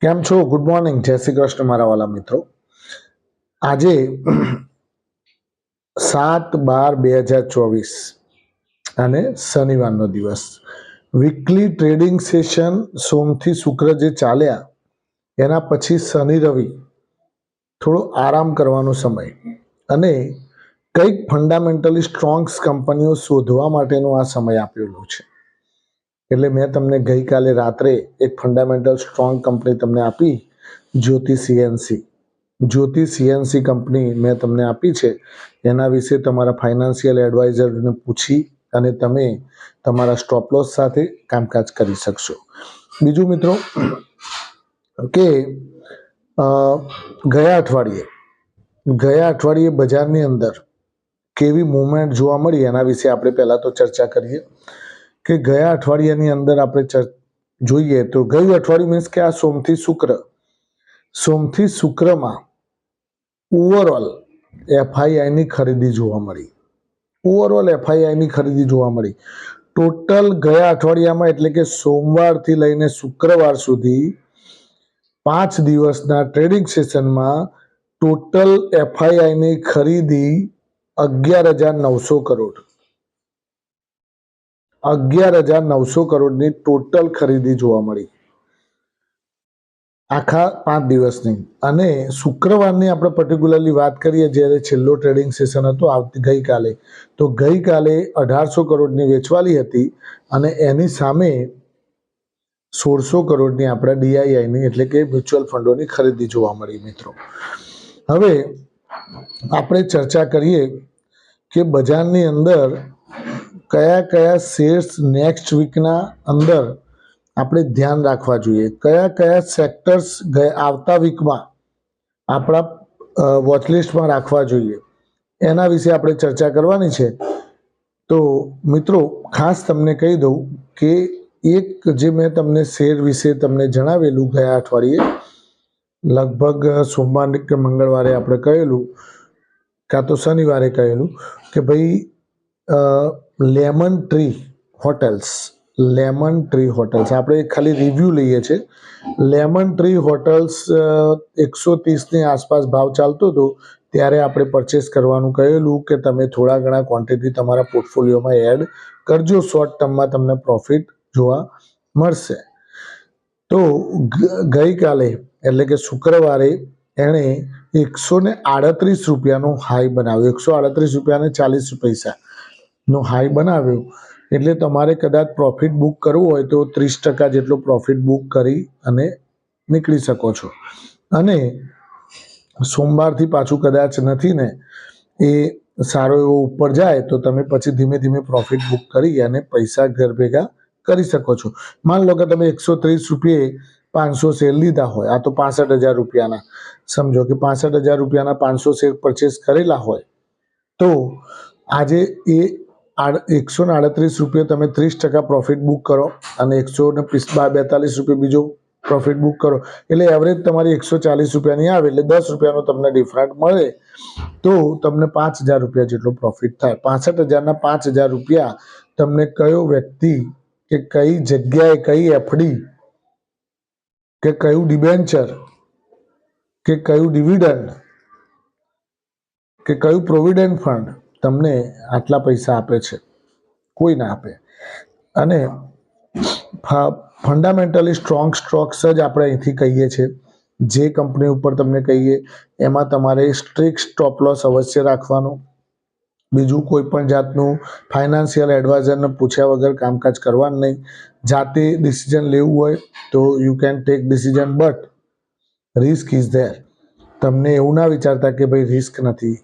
કેમ છો? Good morning. જય શ્રી કૃષ્ણ મારા વાલા મિત્રો. આજે 7/12/2024 અને શનિવારનો દિવસ. વીકલી ટ્રેડિંગ સેશન સોમથી શુક્ર જે ચાલ્યા એના પછી શનિ રવિ થોડો આરામ કરવાનો સમય અને કંઈક ફંડામેન્ટલી સ્ટ્રોંગ કંપનીઓ શોધવા માટેનો આ સમય આપેલો છે. એટલે મેં તમને ગઈકાલે રાત્રે એક ફંડામેન્ટલ સ્ટ્રોંગ કંપની તમને આપી, જ્યોતિ સીએનસી. જ્યોતિ સીએનસી કંપની મેં તમને આપી છે. એના વિશે તમારા ફાઇનાન્શિયલ એડવાઇઝરને પૂછી અને તમે તમારા સ્ટોપ લોસ સાથે કામકાજ કરી શકશો. બીજું મિત્રો કે ગયા અઠવાડિયે બજારની અંદર કેવી મૂવમેન્ટ જોવા મળી એના વિશે આપણે પહેલાં તો ચર્ચા કરીએ. કે ગયા અઠવાડિયાની અંદર આપણે જોઈએ તો ગયું અઠવાડિયું મીન્સ કે આ સોમથી શુક્રમાં ઓવરઓલ એફઆઈઆઈની ખરીદી જોવા મળી. ટોટલ ગયા અઠવાડિયામાં એટલે કે સોમવારથી લઈને શુક્રવાર સુધી 5 દિવસના ટ્રેડિંગ સેશનમાં ટોટલ એફઆઈઆઈની ખરીદી 11,900 કરોડ. 11,900 કરોડની ટોટલ ખરીદી જોવા મળી આખા 5 દિવસની. અને શુક્રવારની આપણે પર્ટિક્યુલરલી વાત કરીએ, જ્યારે છેલ્લો ટ્રેડિંગ સેશન હતો ગઈકાલે, તો ગઈકાલે 1,800 કરોડની વેચવાલી હતી અને એની સામે 1,600 કરોડની આપણા ડીઆઈઆઈની એટલે કે મ્યુચ્યુઅલ ફંડોની ખરીદી જોવા મળી. મિત્રો હવે આપણે ચર્ચા કરીએ કે બજારની અંદર કયા કયા શેર્સ નેક્સ્ટ વીકના અંદર આપણે ધ્યાન રાખવા જોઈએ, કયા કયા સેક્ટર્સ આવતા વીકમાં આપણા વોચલિસ્ટમાં રાખવા જોઈએ, એના વિશે આપણે ચર્ચા કરવાની છે. તો મિત્રો ખાસ તમને કહી દઉં કે એક જે મેં તમને શેર વિશે તમને જણાવેલું ગયા અઠવાડિયે, લગભગ સોમવાર કે મંગળવારે આપણે કહેલું કાં તો શનિવારે કહેલું કે ભાઈ લેમન ટ્રી હોટલ્સ આપણે ખાલી રિવ્યૂ લઈએ છીએ. લેમન ટ્રી હોટલ્સ 130ની આસપાસ ભાવ ચાલતો હતો ત્યારે આપણે પરચેસ કરવાનું કહેલું કે તમે થોડા ઘણા ક્વોન્ટિટી તમારા પોર્ટફોલિયોમાં એડ કરજો, શોર્ટ ટર્મમાં તમને પ્રોફિટ જોવા મળશે. તો ગઈકાલે એટલે કે શુક્રવારે એણે 138 રૂપિયાનો હાઈ બનાવ્યો, 138 રૂપિયા અને 40 પૈસાનો હાઈ બનાવ્યો. એટલે તમારે કદાચ પ્રોફિટ બુક કરવું હોય તો 30% જેટલો પ્રોફિટ બુક કરી અને નીકળી શકો છો. અને સોમવારથી પાછું કદાચ નથી ને એ સારો એવો ઉપર જાય તો તમે પછી ધીમે ધીમે પ્રોફિટ બુક કરી અને પૈસા ઘર ભેગા કરી શકો છો. માન લો કે તમે 130 રૂપિયે 500 શેર લીધા હોય, આ તો 65,000 રૂપિયાના, સમજો કે 65,000 રૂપિયાના 500 શેર પરચેસ કરેલા હોય, તો આજે એ 138 રૂપિયા તમે 30% પ્રોફિટ બુક કરો અને 142 રૂપિયા બીજો પ્રોફિટ બુક કરો એટલે એવરેજ તમારી 140 રૂપિયાની આવે એટલે 10 રૂપિયાનો તમને ડિફરન્ટ મળે તો તમને 5,000 રૂપિયા જેટલો પ્રોફિટ થાય. 65,000ના 5,000 રૂપિયા તમને કયો વ્યક્તિ કે કઈ જગ્યાએ કઈ એફડી કે કયું ડિબેન્ચર કે કયું ડિવિડન્ડ કે કયું પ્રોવિડન્ટ ફંડ તમને આટલા પૈસા આપે છે? કોઈ ના આપે. અને ફંડામેન્ટલી સ્ટ્રોંગ સ્ટોક્સ જ આપણે અહીંથી કહીએ છીએ. જે કંપની ઉપર તમને કહીએ એમાં તમારે સ્ટ્રિક્ટ સ્ટોપ લોસ અવશ્ય રાખવાનો. બીજું કોઈ પણ જાતનું ફાઇનાન્શિયલ એડવાઇઝરને પૂછ્યા વગર કામકાજ કરવાનું નહીં. જાતે ડિસિઝન લેવું હોય તો you can take decision, but risk is there. તમને એવું ના વિચારતા કે ભાઈ રિસ્ક નથી.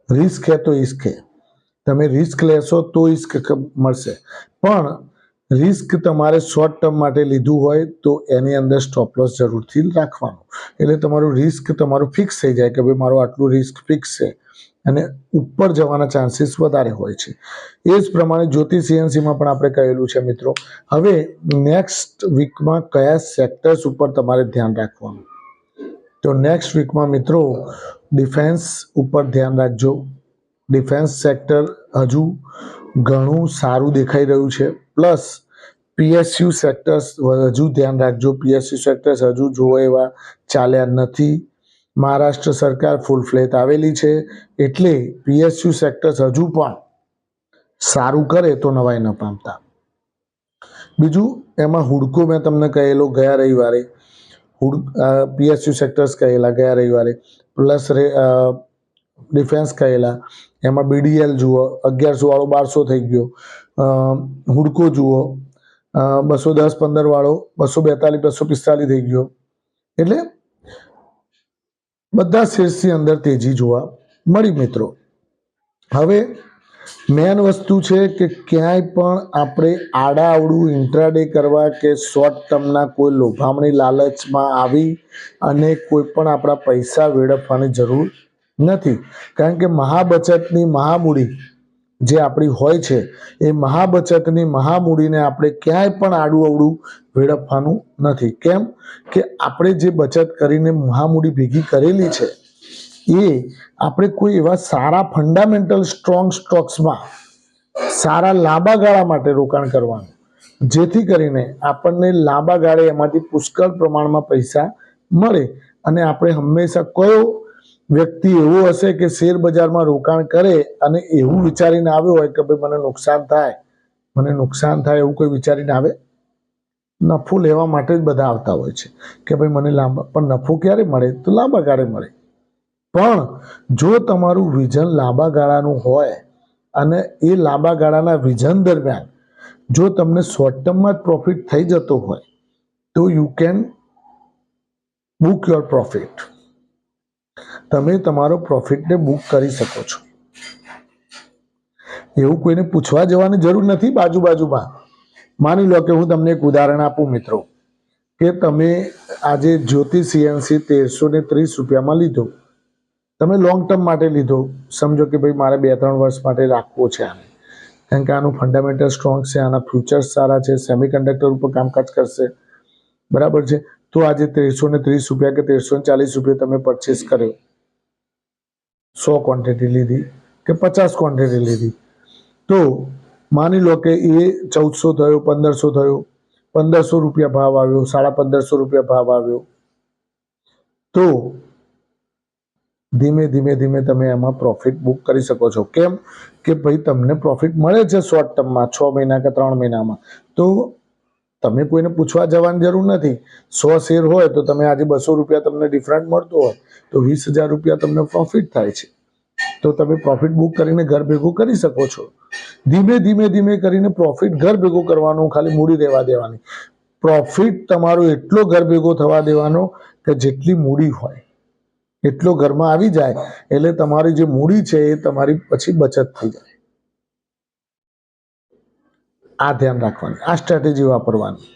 રિસ્ક હે તો ઇશ્ક હે. તમે રિસ્ક લેશો તો ઇશ્ક મળશે. પણ રિસ્ક તમારે શોર્ટ ટર્મ માટે લીધું હોય તો એની અંદર સ્ટોપ લોસ જરૂરથી રાખવાનું. એટલે તમારું રિસ્ક તમારું ફિક્સ થઈ જાય કે ભાઈ મારું આટલું રિસ્ક ફિક્સ છે અને ઉપર જવાના ચાન્સીસ વધારે હોય છે. એ જ પ્રમાણે જ્યોતિ સીએનસીમાં પણ આપણે કહેલું છે મિત્રો. હવે નેક્સ્ટ વીકમાં કયા સેક્ટર્સ ઉપર તમારે ધ્યાન રાખવાનું? તો નેક્સ્ટ વીકમાં મિત્રો ડિફેન્સ ઉપર ધ્યાન રાખજો. ડિફેન્સ સેક્ટર હજુ ઘણું સારું દેખાઈ રહ્યું છે. પ્લસ પીએસયુ સેક્ટર્સ હજુ ધ્યાન રાખજો, પીએસયુ સેક્ટર્સ હજુ જોવા એવા ચાલ્યા નથી. મહારાષ્ટ્ર સરકાર ફૂલ ફ્લેટ આવેલી છે, એટલે પીએસયુ સેક્ટર્સ હજુ પણ સારું કરે તો નવાઈ ન પામતા. બીજું એમાં હુડકો મેં તમને કહેલો ગયા રવિવારે, પીએસયુ સેક્ટર્સ કહેલા ગયા રવિવારે, પ્લસ ડિફેન્સ કહેલા. એમાં બીડીએલ જુઓ 1100 વાળો 1200 થઈ ગયો, હુડકો જુઓ 210-15 વાળો 242-245 થઈ ગયો. એટલે બધા શેર્સની અંદર તેજી જોવા મળી મિત્રો. હવે મેન વસ્તુ છે કે ક્યાંય પણ આપણે આડાઅવડું ઇન્ટ્રાડે કરવા કે શોર્ટ ટર્મના કોઈ લોભામણી લાલચમાં આવી અને કોઈ પણ આપણા પૈસા વેડફવાની જરૂર નથી. કારણ કે મહાબચતની મહામૂડી જે આપણી હોય છે, એ મહાબચતની મહામૂડીને આપણે ક્યાંય પણ આડું અવડું વેડફવાનું નથી. કેમ કે આપણે જે બચત કરીને મહામૂડી ભેગી કરેલી છે, એ આપણે કોઈ એવા સારા ફંડામેન્ટલ સ્ટ્રોંગ સ્ટોક્સમાં સારા લાંબા ગાળા માટે રોકાણ કરવાનું, જેથી કરીને આપણને લાંબા ગાળે એમાંથી પુષ્કળ પ્રમાણમાં પૈસા મળે. અને આપણે હંમેશા કયો વ્યક્તિ એવો હશે કે શેર બજારમાં રોકાણ કરે અને એવું વિચારીને આવ્યો હોય કે ભાઈ મને નુકસાન થાય એવું કોઈ વિચારીને આવે? નફો લેવા માટે જ બધા આવતા હોય છે કે ભાઈ મને પણ નફો ક્યારે મળે? તો લાંબા ગાળે મળે. પણ જો તમારું વિઝન લાંબા ગાળાનું હોય અને એ લાંબા ગાળાના વિઝન દરમિયાન જો તમને શોર્ટ ટર્મમાં જ પ્રોફિટ થઈ જતો હોય તો you can book your profit. તમે તમારો પ્રોફિટને બુક કરી શકો છો. એવું કોઈને પૂછવા જવાની જરૂર નથી બાજુમાં. માની લો કે હું તમને એક ઉદાહરણ આપું મિત્રો, કે તમે આજે જ્યોતિ સીએનસી 1330 રૂપિયામાં લીધો. તમે લોંગ ટર્મ માટે લીધો, સમજો કે ભાઈ મારે 2-3 વર્ષ માટે રાખવો છે આને, કારણ કે આનું ફંડામેન્ટલ સ્ટ્રોંગ છે, આના ફ્યુચર્સ સારા છે, સેમિકન્ડક્ટર ઉપર કામકાજ કરશે, બરાબર છે. તો આજે 1330 રૂપિયા કે 1340 રૂપિયા તમે પરચેસ કર્યો, 100 ક્વોન્ટિટી લીધી કે 50 ક્વોન્ટિટી લીધી, તો માની લો કે એ 1400 થયો, 1500 થયો, 1500 રૂપિયા ભાવ આવ્યો, 1550 રૂપિયા ભાવ આવ્યો. તો ધીમે ધીમે તમે એમાં પ્રોફિટ બુક કરી શકો છો. કેમ કે ભાઈ તમને પ્રોફિટ મળે છે શોર્ટ ટર્મમાં 6 મહિના કે 3 મહિનામાં, તો તમે કોઈને પૂછવા જવાની જરૂર નથી. 100 શેર હોય તો તમે આજે 200 રૂપિયા તમને ડિફરન્ટ મળતો હોય તો 20,000 રૂપિયા તમને પ્રોફિટ થાય છે. તો તમે પ્રોફિટ બુક કરીને ઘર ભેગું કરી શકો છો. ધીમે કરીને પ્રોફિટ ઘર ભેગું કરવાનું, ખાલી મૂડી રહેવા દેવાની. પ્રોફિટ તમારો એટલો ઘર ભેગો થવા દેવાનો કે જેટલી મૂડી હોય એટલો ઘરમાં આવી જાય, એટલે તમારી જે મૂડી છે એ તમારી પછી બચત થઈ જાય. આ ધ્યાન રાખવાની, આ સ્ટ્રેટેજી વાપરવાની.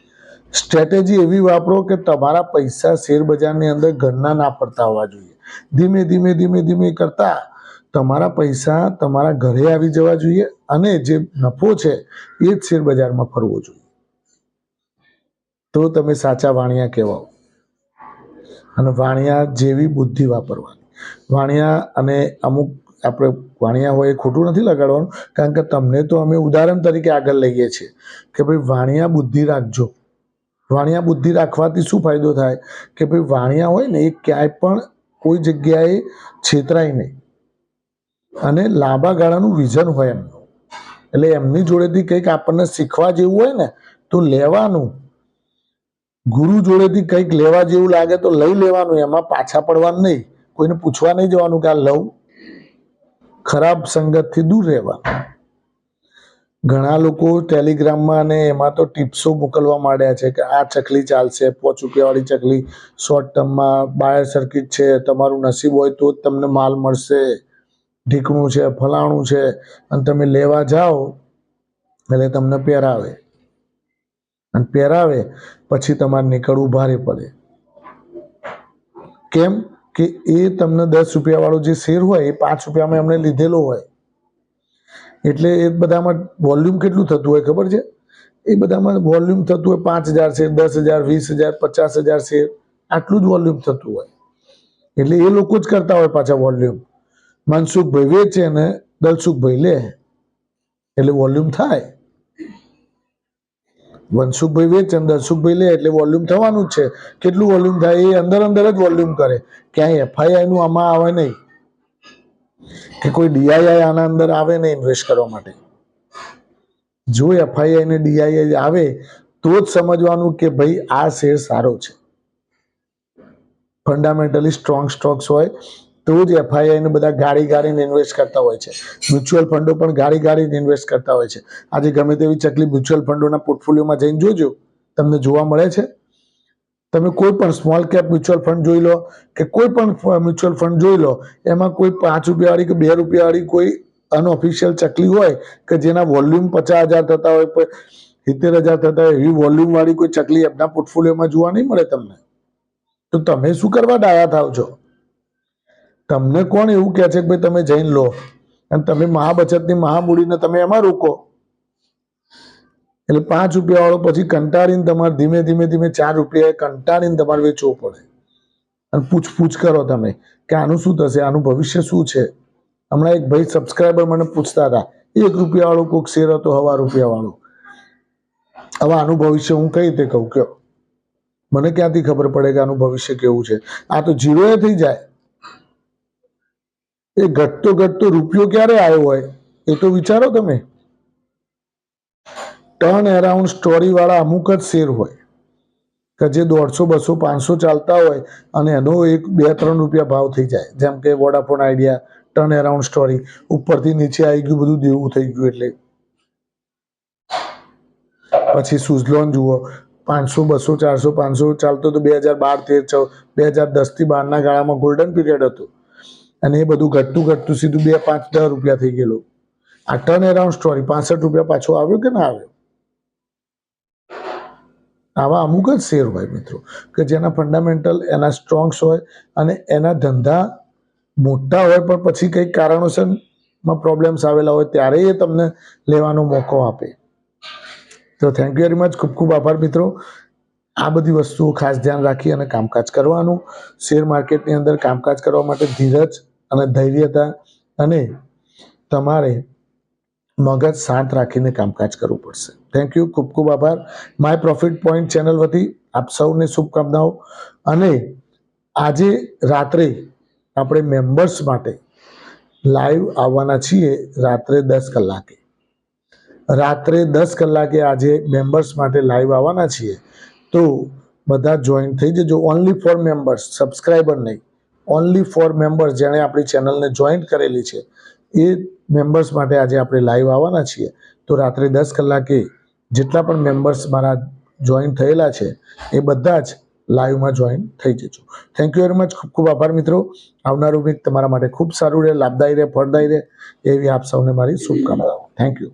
સ્ટ્રેટેજી એવી વાપરો કે તમારા પૈસા શેર બજારની અંદર ઘરના ના પડતા હોવા જોઈએ. ધીમે કરતા તમારા પૈસા તમારા ઘરે આવી જવા જોઈએ અને જે નફો છે એ જ શેર બજારમાં ફરવો જોઈએ. તો તમે સાચા વાણિયા કહેવાઓ. અને વાણિયા જેવી બુદ્ધિ વાપરવાની. વાણિયા અને અમુક આપણે વાણિયા હોય એ ખોટું નથી લગાડવાનું, કારણ કે તમને તો અમે ઉદાહરણ તરીકે આગળ લઈએ છીએ કે ભાઈ વાણિયા બુદ્ધિ રાખજો. વાણિયા બુદ્ધિ રાખવાથી શું ફાયદો થાય કે ભાઈ વાણિયા હોય ને એ ક્યાંય પણ કોઈ જગ્યાએ છેતરાય નહીં અને લાંબા ગાળાનું વિઝન હોય એમનું. એટલે એમની જોડેથી કંઈક આપણને શીખવા જેવું હોય ને તો લેવાનું. ગુરુ જોડેથી કંઈક લેવા જેવું લાગે તો લઈ લેવાનું, એમાં પાછા પડવાનું નહીં. કોઈને પૂછવા નહીં જવાનું કે આ લઉં. ખરાબ સંગતથી દૂર રહેવાનું. ઘણા લોકો ટેલિગ્રામમાં અને એમાં તો ટિપ્સો મોકલવા માંડ્યા છે કે આ ચકલી ચાલશે, 5 રૂપિયાવાળી ચકલી, શોર્ટ ટર્મમાં બાયર સર્કિટ છે, તમારું નસીબ હોય તો જ તમને માલ મળશે, ઢીકણું છે, ફલાણું છે, અને તમે લેવા જાઓ એટલે તમને પહેરાવે, અને પહેરાવે પછી તમારે નીકળવું ભારે પડે. કેમ કે એ તમને 10 રૂપિયાવાળો જે શેર હોય એ 5 રૂપિયામાં એમણે લીધેલો હોય. એટલે એ બધામાં વોલ્યુમ કેટલું થતું હોય ખબર છે? એ બધામાં વોલ્યુમ થતું હોય 5,000 શેર, 10,000, 20,000, 50,000 શેર, આટલું જ વોલ્યુમ થતું હોય. એટલે એ લોકો જ કરતા હોય પાછા વોલ્યુમ. મનસુખભાઈ વેચે ને દલસુખભાઈ લે, એટલે વોલ્યુમ થાય. વનસુખભાઈ વેચે અને દરસુખભાઈ લે એટલે વોલ્યુમ થવાનું જ છે. કેટલું વોલ્યુમ થાય એ અંદર અંદર જ વોલ્યુમ કરે. ક્યાંય એફઆઈઆઈ નું આમાં આવે નહીં કે કોઈ ડીઆઈઆઈ આના અંદર આવે નહીં ઇન્વેસ્ટ કરવા માટે. જો એફઆઈઆઈ ને ડીઆઈઆઈ આવે તો જ સમજવાનું કે ભાઈ આ શેર સારો છે. ફંડામેન્ટલી સ્ટ્રોંગ સ્ટોક્સ હોય તો જ એફઆઈઆઈ ને બધા ગાડીને ઇન્વેસ્ટ કરતા હોય છે. મ્યુચ્યુઅલ ફંડો પણ ગાડીને ઇન્વેસ્ટ કરતા હોય છે. આજે ગમે તેવી ચકલી મ્યુચ્યુઅલ ફંડોના પોર્ટફોલિયોમાં જઈને જોજો, તમને જોવા મળે છે. તમે કોઈ પણ સ્મોલ કેપ મ્યુચ્યુઅલ ફંડ જોઈ લો કે કોઈ પણ મ્યુચ્યુઅલ ફંડ જોઈ લો, એમાં કોઈ 5 રૂપિયાવાળી કે 2 રૂપિયાવાળી કોઈ અનઓફિશિયલ ચકલી હોય કે જેના વોલ્યુમ 50,000 થતા હોય, 70,000 થતા હોય, એવી વોલ્યુમ વાળી કોઈ ચકલી એમના પોર્ટફોલિયોમાં જોવા નહીં મળે તમને. તો તમે શું કરવા ડાયા થાવ છો? તમને કોણ એવું કહે છે કે ભાઈ તમે જઈને લો અને તમે મહાબચતની મહામૂડીને તમે એમાં રોકો? એટલે 5 રૂપિયા વાળો પછી કંટાળીને તમારે ધીમે ધીમે 4 રૂપિયા કંટાળીને તમારે વેચવો પડે અને પૂછ કરો તમે કે આનું શું થશે, આનું ભવિષ્ય શું છે. હમણાં એક ભાઈ સબસ્ક્રાઈબર મને પૂછતા હતા, 1 રૂપિયા વાળો કોઈક શેર હતો, 1.25 રૂપિયા વાળો. હવે આનું ભવિષ્ય હું કઈ રીતે કહું? કયો મને ક્યાંથી ખબર પડે કે આનું ભવિષ્ય કેવું છે? આ તો ઝીરો એ થઈ જાય. એ ઘટતો રૂપિયો ક્યારે આવ્યો હોય એ તો વિચારો તમે. ટર્ન અરાઉન્ડ સ્ટોરી વાળા અમુક જ શેર હોય કે જે 150, 200, 500 ચાલતા હોય અને એનો 1, 2, 3 રૂપિયા ભાવ થઈ જાય. જેમ કે Vodafone idea, turn around story, ઉપરથી નીચે આવી ગયું, બધું દેવું થઈ ગયું. એટલે પછી સુઝલોન જુઓ, 500, 200, 400, 500 ચાલતો તો 2012, 13, 2010 થી 12 ના ગાળામાં ગોલ્ડન પીરિયડ હતું અને એ બધું ઘટતું સીધું 2, 5, 10 રૂપિયા થઈ ગયેલું. આ ટર્ન અરાઉન્ડ સ્ટોરી 65 રૂપિયા પાછો આવ્યો કે ના આવ્યો? આવા અમુક જ શેર હોય મિત્રો કે જેના ફંડામેન્ટલ એના સ્ટ્રોંગ્સ હોય અને એના ધંધા મોટા હોય, પણ પછી કંઈક કારણોસરમાં પ્રોબ્લેમ્સ આવેલા હોય ત્યારે એ તમને લેવાનો મોકો આપે. તો થેન્ક યુ વેરી મચ. ખૂબ ખૂબ આભાર મિત્રો. આ બધી વસ્તુઓ ખાસ ધ્યાન રાખી અને કામકાજ કરવાનું. શેર માર્કેટની અંદર કામકાજ કરવા માટે ધીરજ અને ધૈર્યતા અને તમારે મગજ શાંત રાખીને કામકાજ કરવું પડશે. Thank you. ખૂબ ખૂબ આભાર. માય પ્રોફિટ પોઈન્ટ ચેનલ વતી આપ સૌને શુભકામનાઓ. અને આજે રાત્રે આપણે મેમ્બર્સ માટે લાઈવ આવવાના છીએ રાત્રે 10 કલાકે. રાત્રે 10 કલાકે આજે મેમ્બર્સ માટે લાઈવ આવવાના છીએ. તો બધા જોઈન થઈ જજો. ઓનલી ફોર મેમ્બર્સ, સબસ્ક્રાઈબર નહીં. ઓનલી ફોર મેમ્બર્સ જેણે આપણી ચેનલને જોઈન કરેલી છે એ મેમ્બર્સ માટે આજે આપણે લાઈવ આવવાના છીએ. તો રાત્રે 10 કલાકે જેટલા પણ મેમ્બર્સ મારા જોઈન થયેલા છે એ બધા જ લાઈવમાં જોઈન થઈ જજો. Thank you very much. ખૂબ ખૂબ આભાર મિત્રો. આવનારું વીક તમારા માટે ખૂબ સારું રહે, લાભદાયી રહે, ફળદાયી રહે એવી આપ સૌને મારી શુભકામનાઓ. Thank you.